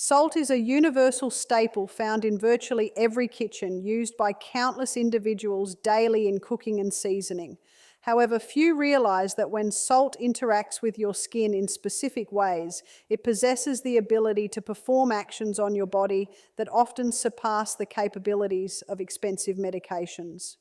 Salt is a universal staple found in virtually every kitchen, used by countless individuals daily in cooking and seasoning. However, few realize that when salt interacts with your skin in specific ways, it possesses the ability to perform actions on your body that often surpass the capabilities of expensive medications.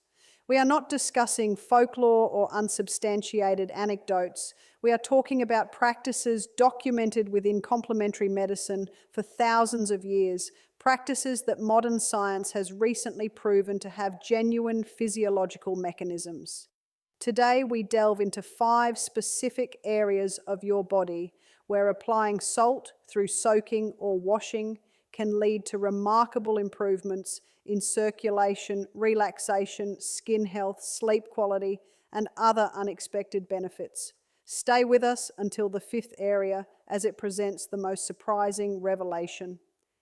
We are not discussing folklore or unsubstantiated anecdotes. We are talking about practices documented within complementary medicine for thousands of years, practices that modern science has recently proven to have genuine physiological mechanisms. Today, we delve into 5 specific areas of your body where applying salt through soaking or washing can lead to remarkable improvements in circulation, relaxation, skin health, sleep quality, and other unexpected benefits. Stay with us until the 5th area as it presents the most surprising revelation.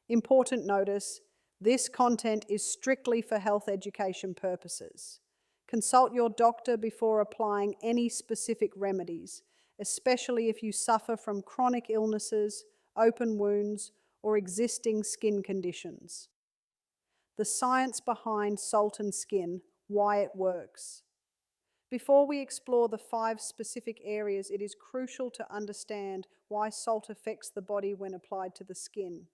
Important notice: this content is strictly for health education purposes. Consult your doctor before applying any specific remedies, especially if you suffer from chronic illnesses, open wounds, or existing skin conditions. The science behind salt and skin, why it works. Before we explore the 5 specific areas, it is crucial to understand why salt affects the body when applied to the skin.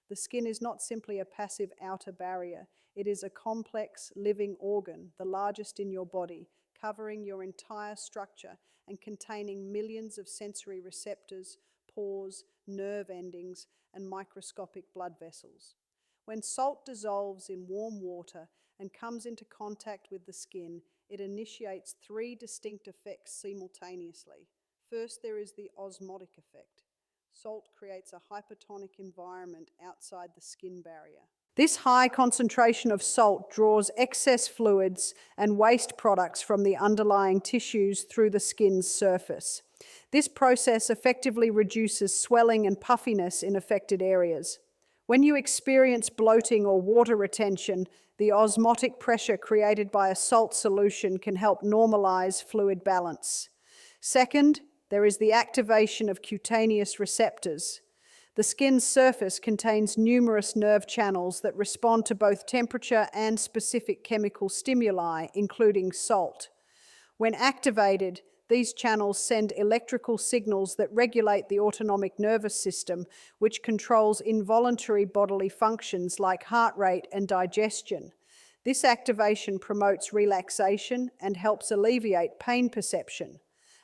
The skin is not simply a passive outer barrier. It is a complex, living organ, the largest in your body, covering your entire structure and containing millions of sensory receptors, pores, nerve endings, and microscopic blood vessels. When salt dissolves in warm water and comes into contact with the skin, it initiates 3 distinct effects simultaneously. First, there is the osmotic effect. Salt creates a hypertonic environment outside the skin barrier. This high concentration of salt draws excess fluids and waste products from the underlying tissues through the skin's surface. This process effectively reduces swelling and puffiness in affected areas. When you experience bloating or water retention, the osmotic pressure created by a salt solution can help normalize fluid balance. Second, there is the activation of cutaneous receptors. The skin's surface contains numerous nerve channels that respond to both temperature and specific chemical stimuli, including salt. When activated, these channels send electrical signals that regulate the autonomic nervous system, which controls involuntary bodily functions like heart rate and digestion. This activation promotes relaxation and helps alleviate pain perception.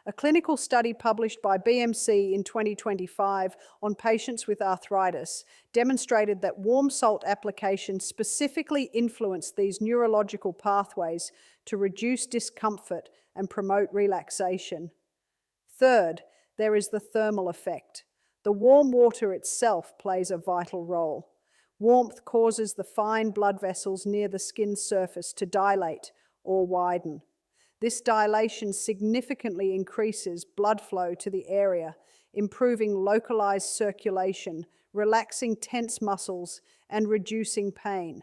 A clinical study published by BMC in 2025 on patients with arthritis demonstrated that warm salt application specifically influenced these neurological pathways to reduce discomfort and promote relaxation. Third, there is the thermal effect. The warm water itself plays a vital role. Warmth causes the fine blood vessels near the skin's surface to dilate or widen. This dilation significantly increases blood flow to the area, improving localized circulation, relaxing tense muscles, and reducing pain.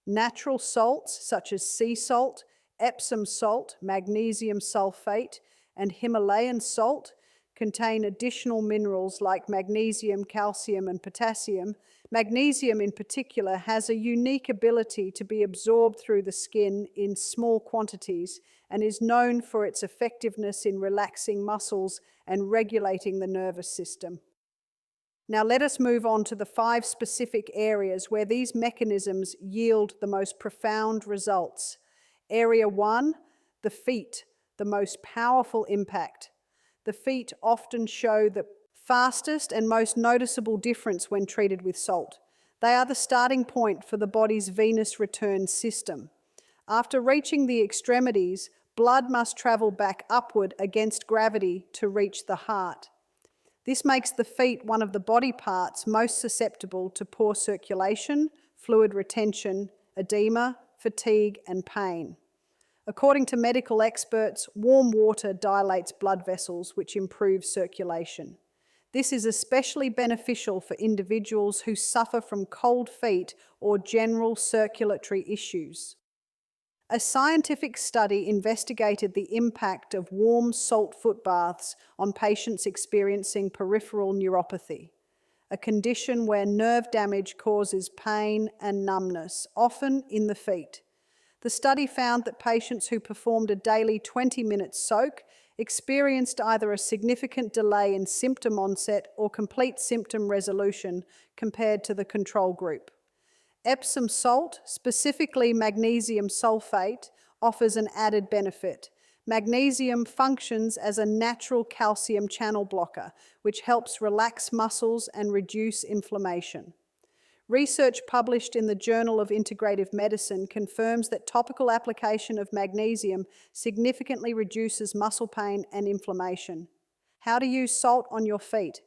Natural salts such as sea salt, Epsom salt, magnesium sulfate, and Himalayan salt contain additional minerals like magnesium, calcium, and potassium. Magnesium in particular has a unique ability to be absorbed through the skin in small quantities and is known for its effectiveness in relaxing muscles and regulating the nervous system. Now let us move on to the 5 specific areas where these mechanisms yield the most profound results. Area 1, the feet, the most powerful impact. The feet often show the fastest and most noticeable difference when treated with salt. They are the starting point for the body's venous return system. After reaching the extremities, blood must travel back upward against gravity to reach the heart. This makes the feet one of the body parts most susceptible to poor circulation, fluid retention, edema, fatigue, and pain. According to medical experts, warm water dilates blood vessels, which improves circulation. This is especially beneficial for individuals who suffer from cold feet or general circulatory issues. A scientific study investigated the impact of warm salt foot baths on patients experiencing peripheral neuropathy. a condition where nerve damage causes pain and numbness, often in the feet. The study found that patients who performed a daily 20-minute soak experienced either a significant delay in symptom onset or complete symptom resolution compared to the control group. Epsom salt, specifically magnesium sulfate, offers an added benefit. Magnesium functions as a natural calcium channel blocker, which helps relax muscles and reduce inflammation. Research published in the Journal of Integrative Medicine confirms that topical application of magnesium significantly reduces muscle pain and inflammation. How to use salt on your feet.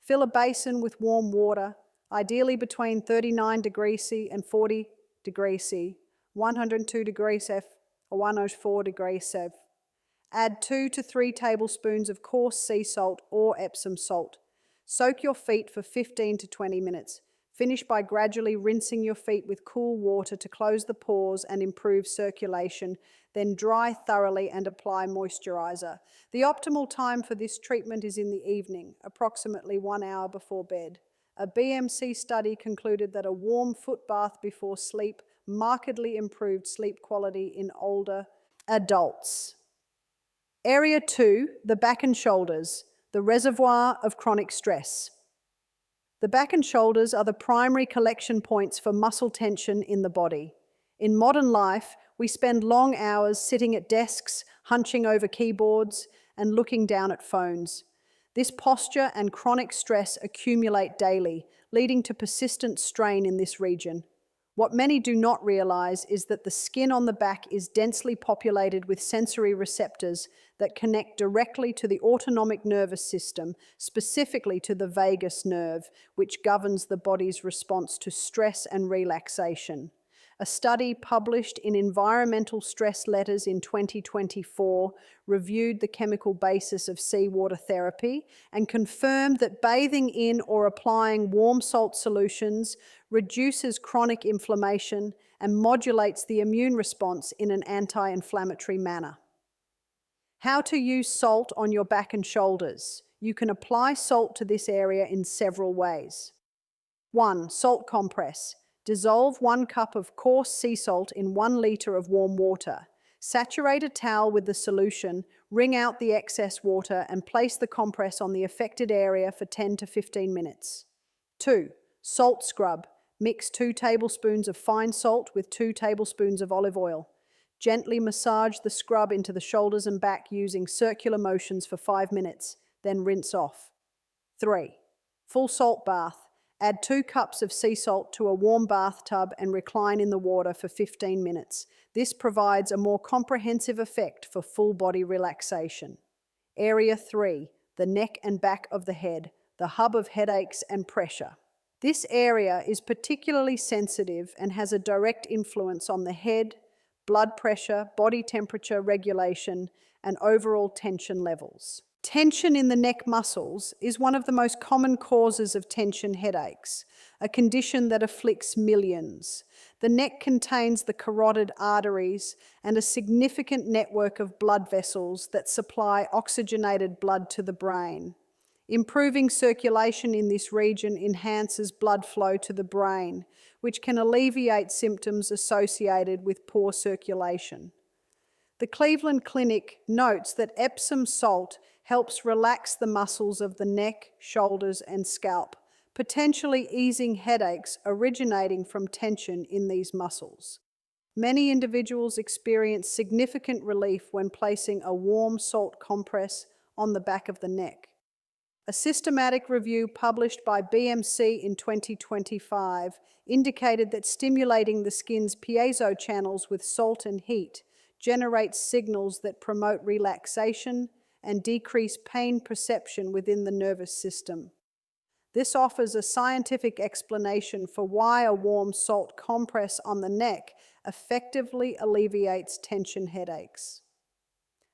Fill a basin with warm water, ideally between 39 degrees C and 40 degrees C, 102 degrees F or 104 degrees C. Add 2 to 3 tablespoons of coarse sea salt or Epsom salt. Soak your feet for 15 to 20 minutes. Finish by gradually rinsing your feet with cool water to close the pores and improve circulation, then dry thoroughly and apply moisturizer. The optimal time for this treatment is in the evening, approximately 1 hour before bed. A BMC study concluded that a warm foot bath before sleep markedly improved sleep quality in older adults. Area 2, the back and shoulders, the reservoir of chronic stress. The back and shoulders are the primary collection points for muscle tension in the body. In modern life, we spend long hours sitting at desks, hunching over keyboards, and looking down at phones. This posture and chronic stress accumulate daily, leading to persistent strain in this region. What many do not realize is that the skin on the back is densely populated with sensory receptors that connect directly to the autonomic nervous system, specifically to the vagus nerve, which governs the body's response to stress and relaxation. A study published in Environmental Stress Letters in 2024 reviewed the chemical basis of seawater therapy and confirmed that bathing in or applying warm salt solutions reduces chronic inflammation and modulates the immune response in an anti-inflammatory manner. How to use salt on your back and shoulders. You can apply salt to this area in several ways. 1. Salt compress. Dissolve 1 cup of coarse sea salt in 1 liter of warm water. Saturate a towel with the solution, wring out the excess water, and place the compress on the affected area for 10 to 15 minutes. 2. Salt scrub. Mix 2 tablespoons of fine salt with 2 tablespoons of olive oil. Gently massage the scrub into the shoulders and back using circular motions for 5 minutes, then rinse off. 3. Full salt bath. Add 2 cups of sea salt to a warm bathtub and recline in the water for 15 minutes. This provides a more comprehensive effect for full body relaxation. Area 3, the neck and back of the head, the hub of headaches and pressure. This area is particularly sensitive and has a direct influence on the head, blood pressure, body temperature regulation, and overall tension levels. Tension in the neck muscles is one of the most common causes of tension headaches, a condition that afflicts millions. The neck contains the carotid arteries and a significant network of blood vessels that supply oxygenated blood to the brain. Improving circulation in this region enhances blood flow to the brain, which can alleviate symptoms associated with poor circulation. The Cleveland Clinic notes that Epsom salt helps relax the muscles of the neck, shoulders, and scalp, potentially easing headaches originating from tension in these muscles. Many individuals experience significant relief when placing a warm salt compress on the back of the neck. A systematic review published by BMC in 2025 indicated that stimulating the skin's piezo channels with salt and heat generates signals that promote relaxation and decrease pain perception within the nervous system. This offers a scientific explanation for why a warm salt compress on the neck effectively alleviates tension headaches.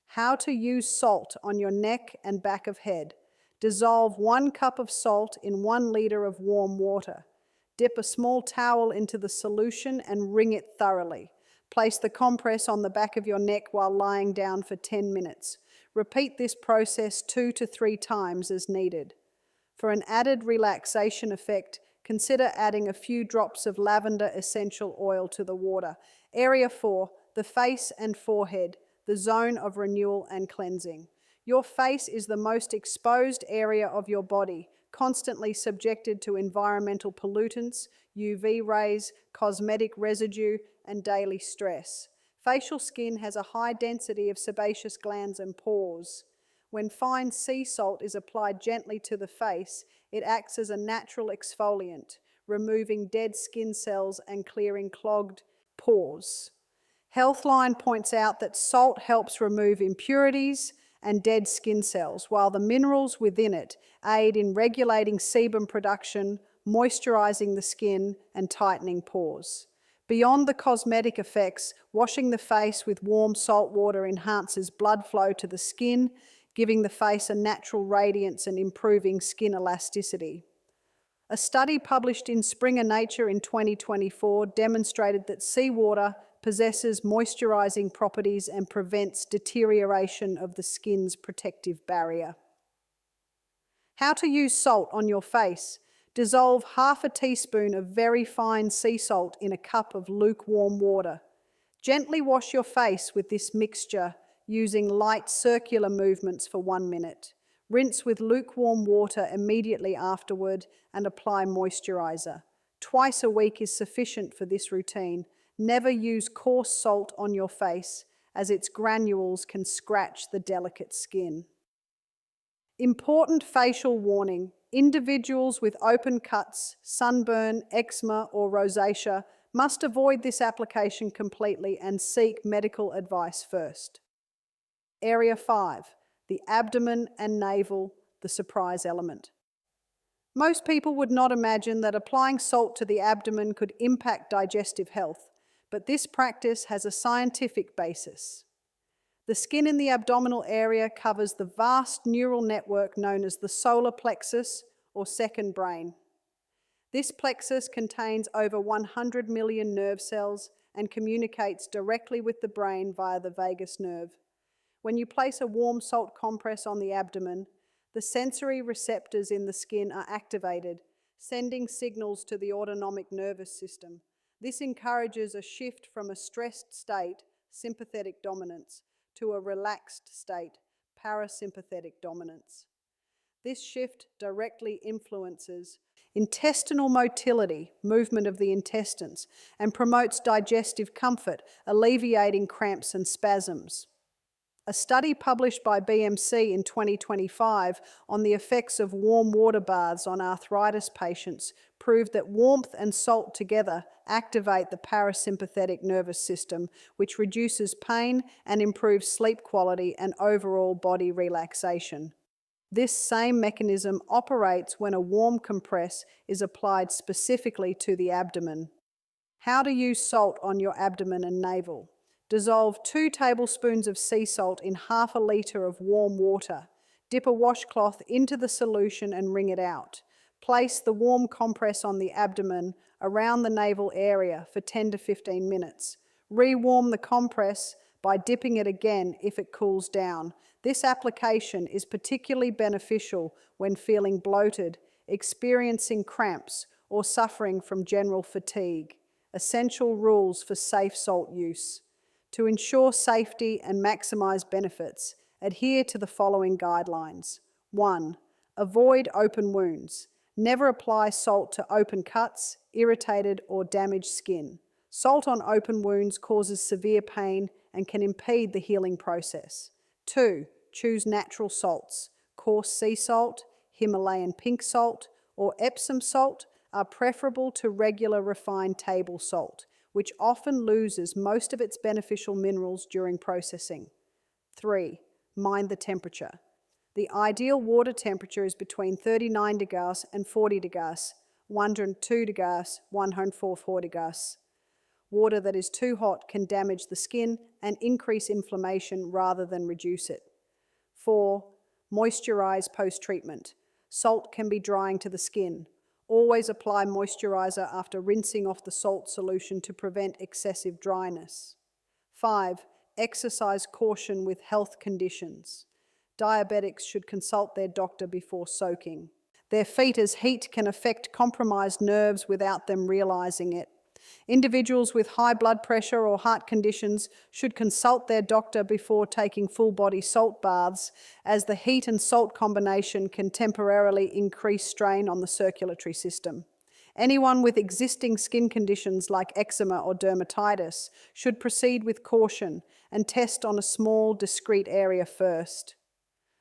How to use salt on your neck and back of head. Dissolve 1 cup of salt in 1 liter of warm water. Dip a small towel into the solution and wring it thoroughly. Place the compress on the back of your neck while lying down for 10 minutes. Repeat this process 2 to 3 times as needed. For an added relaxation effect, consider adding a few drops of lavender essential oil to the water. Area 4, the face and forehead, the zone of renewal and cleansing. Your face is the most exposed area of your body, constantly subjected to environmental pollutants, UV rays, cosmetic residue, and daily stress. Facial skin has a high density of sebaceous glands and pores. When fine sea salt is applied gently to the face, it acts as a natural exfoliant, removing dead skin cells and clearing clogged pores. Healthline points out that salt helps remove impurities and dead skin cells, while the minerals within it aid in regulating sebum production, moisturizing the skin, and tightening pores. Beyond the cosmetic effects, washing the face with warm salt water enhances blood flow to the skin, giving the face a natural radiance and improving skin elasticity. A study published in Springer Nature in 2024 demonstrated that seawater possesses moisturizing properties and prevents deterioration of the skin's protective barrier. How to use salt on your face. Dissolve half a teaspoon of very fine sea salt in a cup of lukewarm water. Gently wash your face with this mixture using light circular movements for 1 minute. Rinse with lukewarm water immediately afterward and apply moisturizer. Twice a week is sufficient for this routine. Never use coarse salt on your face, as its granules can scratch the delicate skin. Important facial warning. Individuals with open cuts, sunburn, eczema, or rosacea must avoid this application completely and seek medical advice first. Area 5, the abdomen and navel, the surprise element. Most people would not imagine that applying salt to the abdomen could impact digestive health, but this practice has a scientific basis. The skin in the abdominal area covers the vast neural network known as the solar plexus or second brain. This plexus contains over 100 million nerve cells and communicates directly with the brain via the vagus nerve. When you place a warm salt compress on the abdomen, the sensory receptors in the skin are activated, sending signals to the autonomic nervous system. This encourages a shift from a stressed state, sympathetic dominance, to a relaxed state, parasympathetic dominance. This shift directly influences intestinal motility, movement of the intestines, and promotes digestive comfort, alleviating cramps and spasms. A study published by BMC in 2025 on the effects of warm water baths on arthritis patients proved that warmth and salt together activate the parasympathetic nervous system, which reduces pain and improves sleep quality and overall body relaxation. This same mechanism operates when a warm compress is applied specifically to the abdomen. How to use salt on your abdomen and navel. Dissolve 2 tablespoons of sea salt in half a litre of warm water. Dip a washcloth into the solution and wring it out. Place the warm compress on the abdomen around the navel area for 10 to 15 minutes. Rewarm the compress by dipping it again if it cools down. This application is particularly beneficial when feeling bloated, experiencing cramps, or suffering from general fatigue. Essential rules for safe salt use. To ensure safety and maximize benefits, adhere to the following guidelines. 1. Avoid open wounds. Never apply salt to open cuts, irritated, or damaged skin. Salt on open wounds causes severe pain and can impede the healing process. 2. Choose natural salts. Coarse sea salt, Himalayan pink salt, or Epsom salt are preferable to regular refined table salt, which often loses most of its beneficial minerals during processing. 3. Mind the temperature. The ideal water temperature is between 39 degrees and 40 degrees, 102 degrees, 104 degrees. Water that is too hot can damage the skin and increase inflammation rather than reduce it. 4. Moisturize post-treatment. Salt can be drying to the skin. Always apply moisturizer after rinsing off the salt solution to prevent excessive dryness. 5. Exercise caution with health conditions. Diabetics should consult their doctor before soaking. their feet, as heat can affect compromised nerves without them realizing it. Individuals with high blood pressure or heart conditions should consult their doctor before taking full-body salt baths, as the heat and salt combination can temporarily increase strain on the circulatory system. Anyone with existing skin conditions like eczema or dermatitis should proceed with caution and test on a small, discrete area first.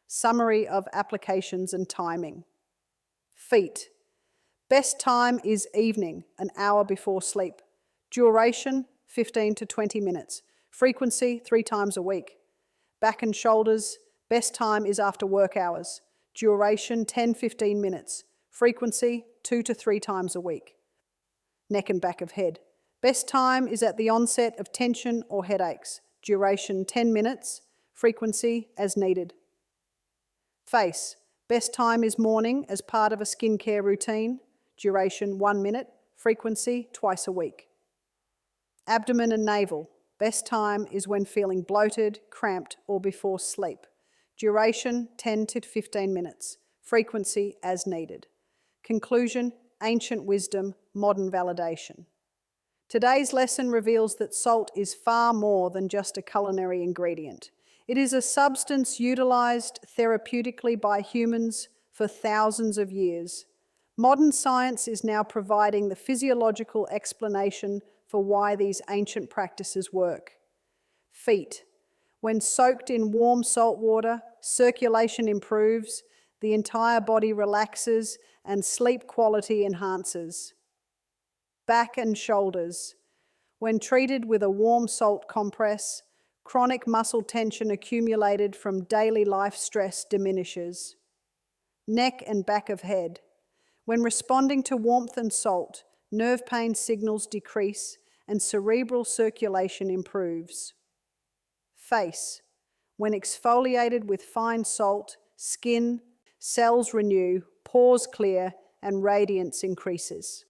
Summary of applications and timing. Feet. Best time is evening, an hour before sleep. Duration, 15 to 20 minutes. Frequency, 3 times a week. Back and shoulders, best time is after work hours. Duration, 10-15 minutes. Frequency, 2 to 3 times a week. Neck and back of head. Best time is at the onset of tension or headaches. Duration, 10 minutes. Frequency, as needed. Face. Best time is morning as part of a skincare routine. Duration, 1 minute. Frequency, twice a week. Abdomen and navel. Best time is when feeling bloated, cramped, or before sleep. Duration, 10 to 15 minutes. Frequency, as needed. Conclusion, ancient wisdom, modern validation. Today's lesson reveals that salt is far more than just a culinary ingredient. It is a substance utilized therapeutically by humans for thousands of years. Modern science is now providing the physiological explanation for why these ancient practices work. Feet. When soaked in warm salt water, circulation improves, the entire body relaxes, and sleep quality enhances. Back and shoulders. When treated with a warm salt compress, chronic muscle tension accumulated from daily life stress diminishes. Neck and back of head. When responding to warmth and salt, nerve pain signals decrease and cerebral circulation improves. Face. When exfoliated with fine salt, skin, cells renew, pores clear, and radiance increases.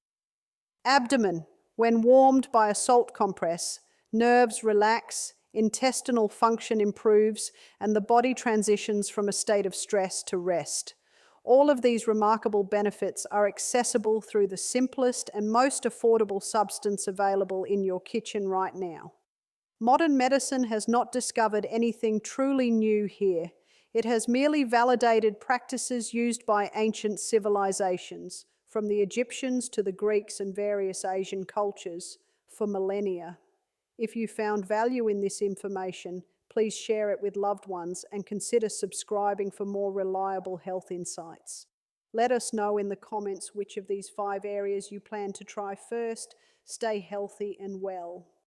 Abdomen. When warmed by a salt compress, nerves relax, intestinal function improves, and the body transitions from a state of stress to rest. All of these remarkable benefits are accessible through the simplest and most affordable substance available in your kitchen right now. Modern medicine has not discovered anything truly new here. It has merely validated practices used by ancient civilizations, from the Egyptians to the Greeks and various Asian cultures, for millennia. If you found value in this information, please share it with loved ones and consider subscribing for more reliable health insights. Let us know in the comments which of these 5 areas you plan to try first. Stay healthy and well.